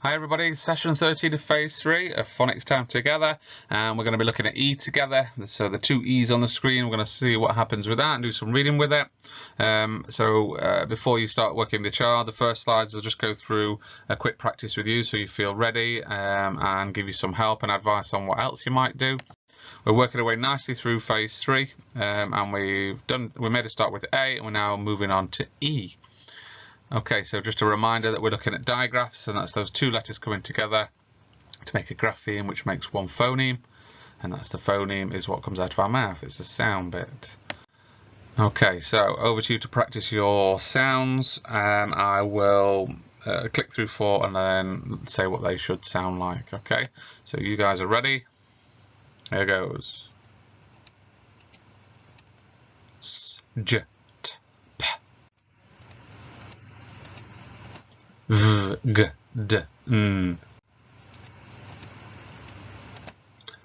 Hi everybody, session 13 of phase 3 of Phonics Time Together, and we're going to be looking at E together. So the two E's on the screen, we're going to see what happens with that and do some reading with it. Before you start working the chart, the first slides will just go through a quick practice with you so you feel ready and give you some help and advice on what else you might do. We're working our way nicely through phase 3 and we made a start with A and we're now moving on to E. Okay, so just a reminder that we're looking at diagraphs, and that's those two letters coming together to make a grapheme which makes one phoneme, and that's the phoneme is what comes out of our mouth. It's the sound bit. Okay, so over to you to practice your sounds. I will click through 4 and then say what they should sound like. Okay, so you guys are ready? Here goes. S, j, t, p. V, g, d, n.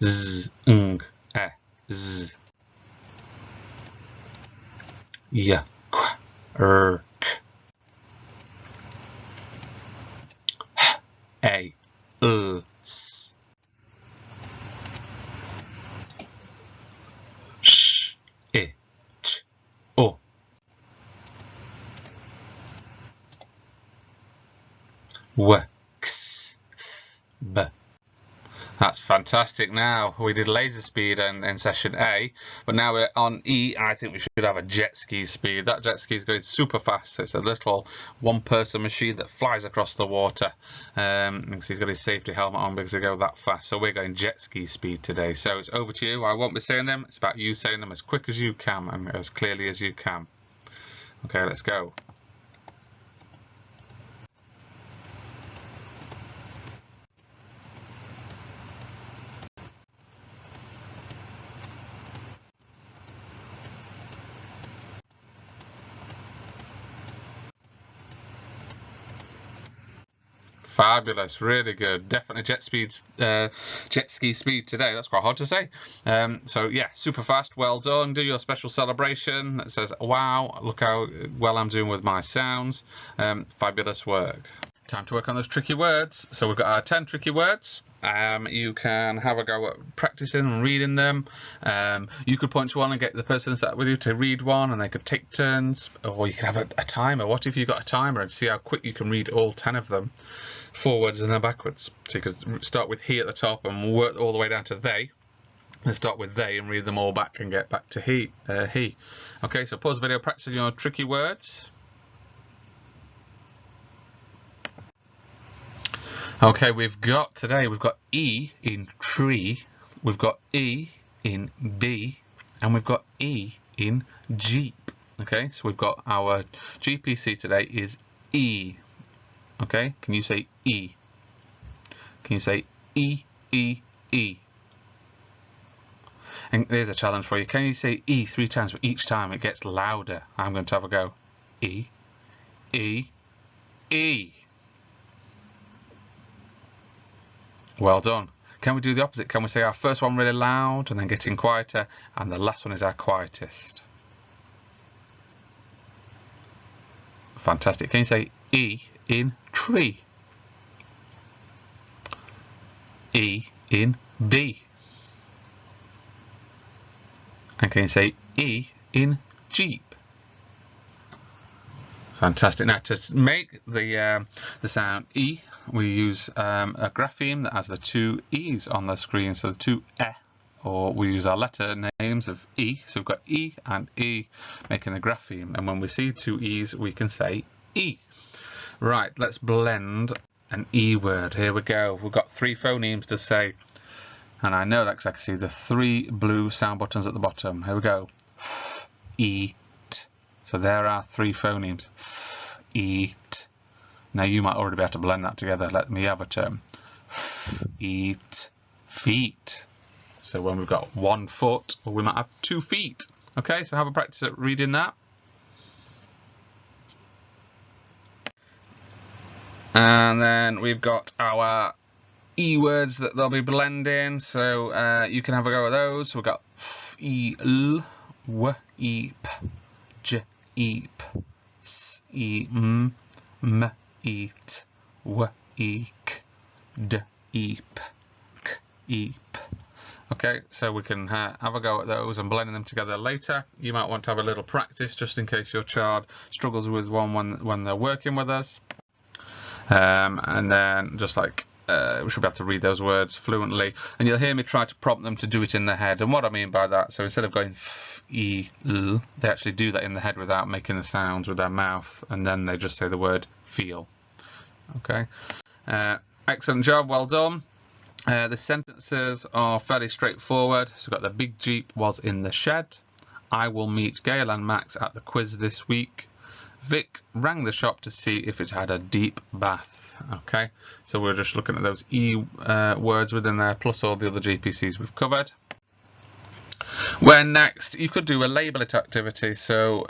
Z, ng, e, z. Y, qu, r, k. H, a, s. Sh, I, ch, o. W, x, b. That's fantastic. Now we did laser speed in session A, but now we're on E. I think we should have a jet ski speed. That jet ski is going super fast. It's a little one-person machine that flies across the water. He's got his safety helmet on because they go that fast. So we're going jet ski speed today. So it's over to you. I won't be saying them. It's about you saying them as quick as you can and as clearly as you can. Okay, let's go. Fabulous, really good. Definitely jet ski speed today. That's quite hard to say. So yeah, super fast. Well done. Do your special celebration that says, "Wow, look how well I'm doing with my sounds." Fabulous work. Time to work on those tricky words. So we've got our 10 tricky words. You can have a go at practicing and reading them. You could point to one and get the person sat with you to read one, and they could take turns, or you could have a timer. What if you got a timer and see how quick you can read all 10 of them, forwards and then backwards? So you could start with he at the top and work all the way down to they. Let's start with they and read them all back and get back to he. Okay, so pause the video, practice your tricky words. Okay, we've got E in tree, we've got E in B, and we've got E in Jeep. Okay, so we've got our GPC today is E. Okay, can you say E? Can you say E, E, E? And there's a challenge for you. Can you say E 3 times, but each time it gets louder? I'm going to have a go. E, E, E. Well done. Can we do the opposite? Can we say our first one really loud and then getting quieter, and the last one is our quietest? Fantastic. Can you say E in tree? E in B? And can you say E in Jeep? Fantastic. Now to make the sound E, we use a grapheme that has the two E's on the screen, so the two E, or we use our letter names of E. So we've got E and E making the grapheme, and when we see two E's we can say E. Right, let's blend an E word. Here we go. We've got 3 phonemes to say, and I know that because I can see the 3 blue sound buttons at the bottom. Here we go. F, E, T. So there are 3 phonemes. F, eat. Now you might already be able to blend that together. Let me have a term. F, eat, feet. So when we've got 1 foot, or we might have 2 feet. Okay, so have a practice at reading that. And then we've got our E words that they'll be blending. So you can have a go at those. So we've got f, e, l, w, e, p, j, e, p, s, e, m, eat, w, eek, d, eep, k, eep. Okay, so we can have a go at those and blending them together later. You might want to have a little practice just in case your child struggles with one when they're working with us. And then just like we should be able to read those words fluently, and you'll hear me try to prompt them to do it in their head. And what I mean by that, so instead of going f, e, l, they actually do that in the head without making the sounds with their mouth, and then they just say the word feel. Okay, excellent job, well done. The sentences are fairly straightforward. So we've got the big Jeep was in the shed. I will meet Gail and Max at the quiz this week. Vic rang the shop to see if it had a deep bath. Okay, so we're just looking at those E words within there, plus all the other GPCs we've covered. When next, you could do a label it activity. So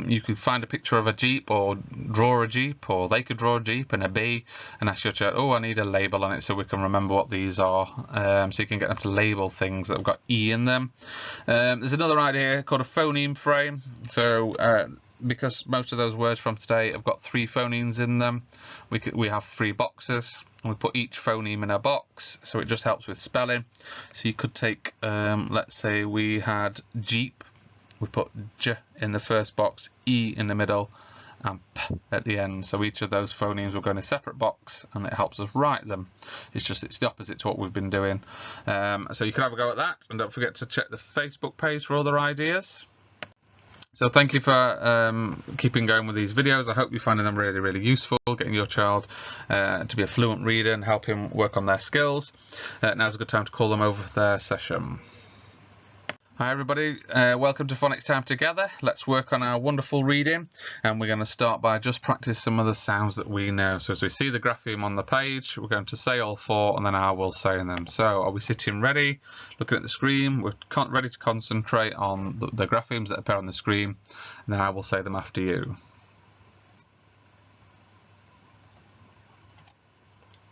you could find a picture of a Jeep or draw a Jeep, or they could draw a Jeep and a bee and ask your child, oh, I need a label on it so we can remember what these are. So you can get them to label things that have got E in them. There's another idea called a phoneme frame. So because most of those words from today have got 3 phonemes in them, we have 3 boxes, and we put each phoneme in a box, so it just helps with spelling. So you could take, let's say we had Jeep, we put J in the first box, E in the middle, and P at the end. So each of those phonemes will go in a separate box, and it helps us write them. It's the opposite to what we've been doing. So you can have a go at that, and don't forget to check the Facebook page for other ideas. So thank you for keeping going with these videos. I hope you're finding them really, really useful, getting your child to be a fluent reader and help him work on their skills. Now's a good time to call them over for their session. Hi everybody, welcome to Phonics Time Together. Let's work on our wonderful reading, and we're going to start by just practice some of the sounds that we know. So as we see the grapheme on the page, we're going to say all 4 and then I will say them. So are we sitting ready, looking at the screen? We're ready to concentrate on the graphemes that appear on the screen, and then I will say them after you.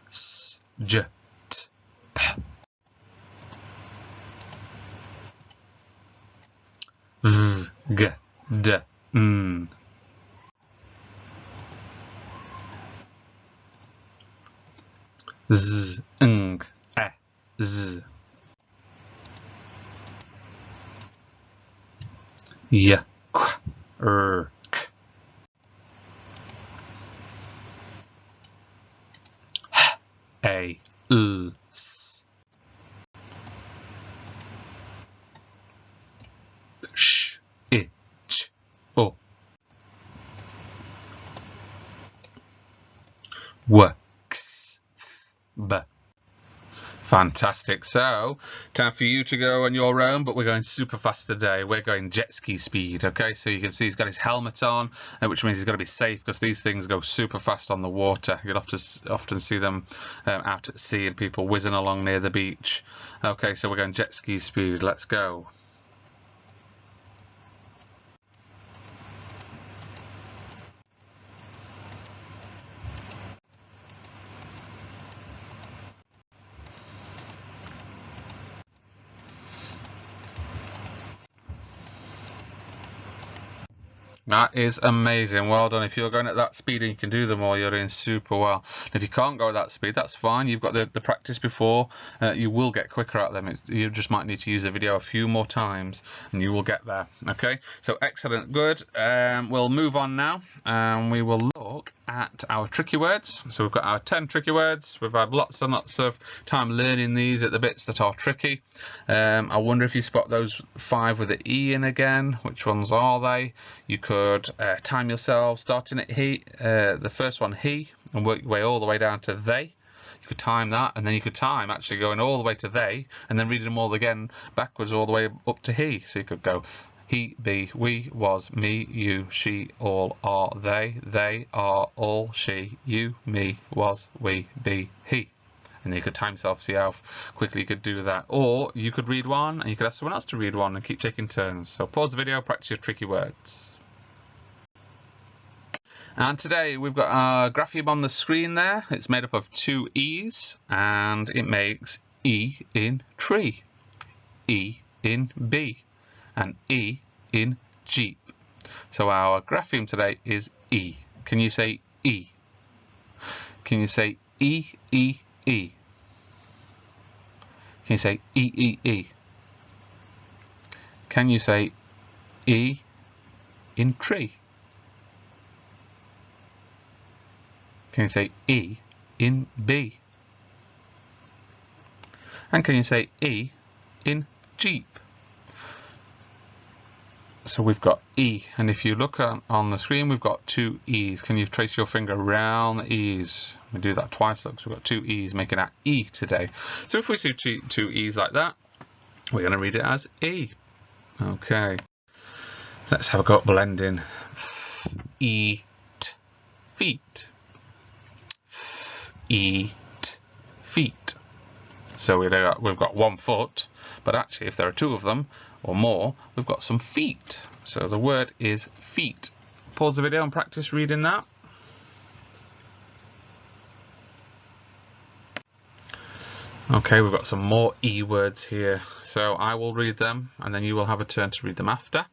S, j, t, p. V, g, d, n. Z, ng, e, z. Y, k, k. H, a, l, s. Sh, I, ch, o. W, x, b. Fantastic. So, time for you to go on your own, but we're going super fast today. We're going jet ski speed, okay? So you can see he's got his helmet on, which means he's got to be safe because these things go super fast on the water. You'll often see them out at sea and people whizzing along near the beach. Okay, so we're going jet ski speed. Let's go. That is amazing. Well done. If you're going at that speed and you can do them all, you're doing super well. If you can't go at that speed, that's fine. You've got the practice before. You will get quicker at them. You just might need to use the video a few more times and you will get there. Okay, so excellent. Good. We'll move on now and we will look at our tricky words. So we've got our 10 tricky words. We've had lots and lots of time learning these at the bits that are tricky. I wonder if you spot those 5 with the E in again. Which ones are they? You could time yourself starting at he, the first one he, and work your way all the way down to they. You could time that, and then you could time actually going all the way to they, and then reading them all again backwards all the way up to he. So you could go he, be, we, was, me, you, she, all, are, they are, all, she, you, me, was, we, be, he. And you could time yourself, see how quickly you could do that. Or you could read one, and you could ask someone else to read one and keep taking turns. So pause the video, practice your tricky words. And today we've got our grapheme on the screen there. It's made up of 2 E's and it makes E in tree, E in bee, and E in Jeep. So our grapheme today is E. Can you say E? Can you say E, E, E? Can you say E? Can you say E in tree? Can you say E in bee? And can you say E in Jeep? So we've got E, and if you look on the screen, we've got two E's. Can you trace your finger around the E's? We do that twice, look, so we've got two E's making that E today. So if we see two E's like that, we're going to read it as E. Okay, let's have a go at blending. Eat feet. Eat feet. So we've got 1 foot, but actually if there are 2 of them or more, we've got some feet. So the word is feet. Pause the video and practice reading that. Okay, we've got some more E words here. So I will read them and then you will have a turn to read them after.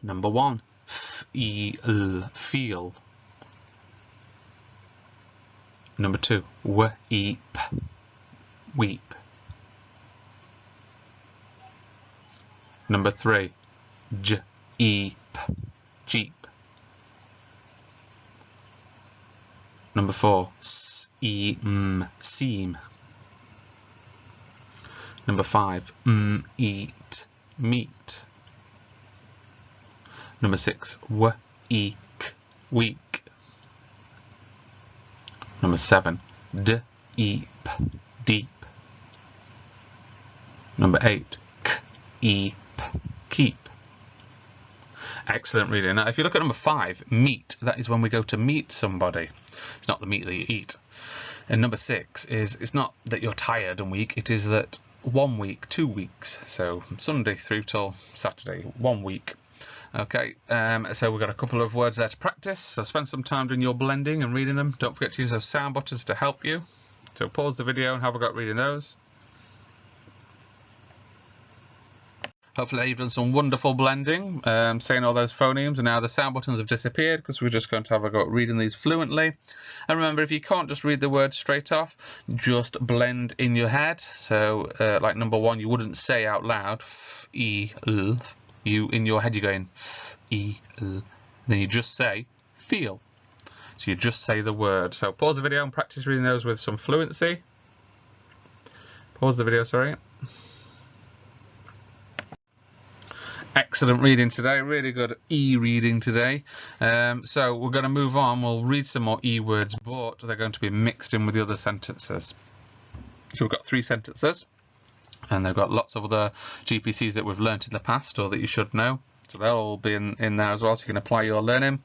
Number 1, feel, feel. Number 2, weep, weep. Number 3, jeep, jeep. Number 4, seem, seam. Number 5, eat, meat. Number 6, week, week. Number 7, deep, deep. Number 8, keep, keep. Excellent reading. Now if you look at number 5, meet, that is when we go to meet somebody. It's not the meat that you eat. And number 6 is, it's not that you're tired and weak, it is that 1 week, 2 weeks. So from Sunday through till Saturday, 1 week. Okay, so we've got a couple of words there to practice. So spend some time doing your blending and reading them. Don't forget to use those sound buttons to help you. So pause the video and have a go at reading those. Hopefully you've done some wonderful blending, saying all those phonemes, and now the sound buttons have disappeared because we're just going to have a go at reading these fluently. And remember, if you can't just read the words straight off, just blend in your head. So like number 1, you wouldn't say out loud, f-e-l. You, in your head, you're going f-e-l. Then you just say feel. So you just say the word. So pause the video and practice reading those with some fluency. Pause the video, sorry. Excellent reading today, really good E-reading today. So we're going to move on, we'll read some more E words, but they're going to be mixed in with the other sentences. So we've got 3 sentences, and they've got lots of other GPCs that we've learnt in the past or that you should know. So they'll all be in there as well, so you can apply your learning.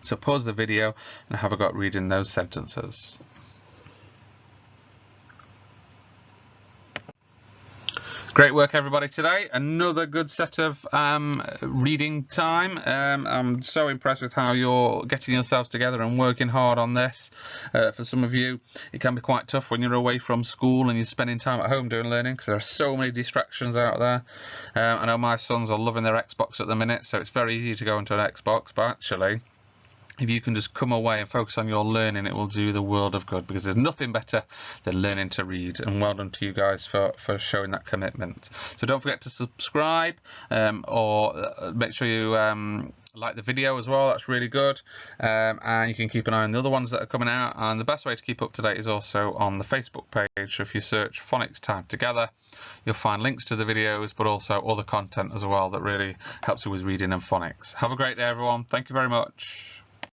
So pause the video and have a go at reading those sentences. Great work everybody today. Another good set of reading time. I'm so impressed with how you're getting yourselves together and working hard on this. For some of you, it can be quite tough when you're away from school and you're spending time at home doing learning because there are so many distractions out there. I know my sons are loving their Xbox at the minute, so it's very easy to go into an Xbox, but actually, if you can just come away and focus on your learning, it will do the world of good, because there's nothing better than learning to read. And well done to you guys for showing that commitment. So don't forget to subscribe, or make sure you like the video as well. That's really good. And you can keep an eye on the other ones that are coming out. And the best way to keep up to date is also on the Facebook page. So if you search Phonics Time Together, you'll find links to the videos, but also other content as well that really helps you with reading and phonics. Have a great day, everyone. Thank you very much.